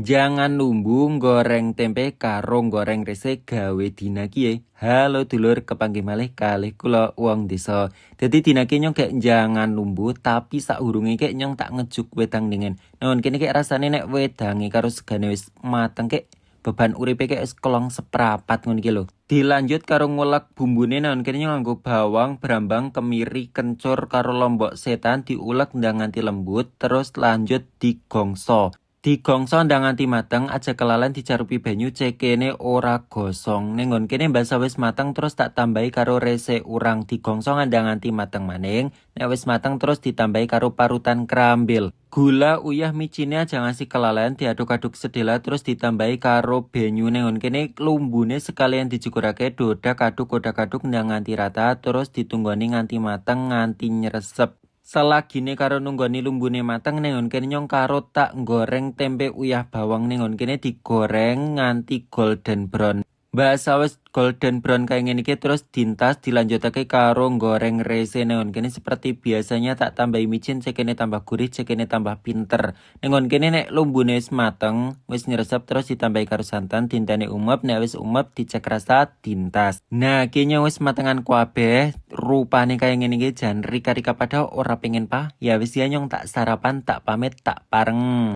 Jangan lumbu goreng tempe karo goreng resik gawe dina kiye. Halo dulur, kepanggih malih kalih kula wong desa. Dadi dina ki nyong gak jangan lumbu tapi saurunge kek nyong tak ngejuk wedang dingin. Non kene kek rasane nek wedange karo segane wis mateng kek beban uripe kek wis kelong seprapat ngono iki lho. Dilanjut karo ngulek bumbune non kene nyong nganggo bawang, brambang, kemiri, kencur karo lombok setan diulek ndang nganti lembut terus lanjut digongso. Digongso ndang nganti mateng aja kelalen dicarupi banyu cekene ora gosong. Nengon kene mbasa wis mateng terus tak tambahi karo resik urang digongso ndang nganti mateng maning. Nek wis mateng terus ditambahi karo parutan krambil. Gula uyah micine aja ngasih kelalen diaduk-aduk sedela terus ditambahi karo banyu nengon kene lumbune sekalian dicukurake dodak-aduk ndang nganti rata terus ditunggoni nganti mateng nganti nyresep. Selagine karo nunggoni lumbune mateng nengon kene nyong karo tak goreng tempe uyah bawang nengon kene digoreng nganti golden brown. Bahasa wis golden brown kayak ngene iki terus dintas dilanjutake karo goreng rese nengon kene seperti biasanya tak tambahi micin cekene tambah gurih cekene tambah pinter. Nengon kene nek lumbune wis mateng wis nyresep terus ditambahi karo santan dintene umep nek wis umep dicek rasa dintas. Nah kene wis matengan kabeh rupane kayak ngene iki jan rika-rika pada ora pengen pa ya wis ya nyong tak sarapan tak pamit tak pareng.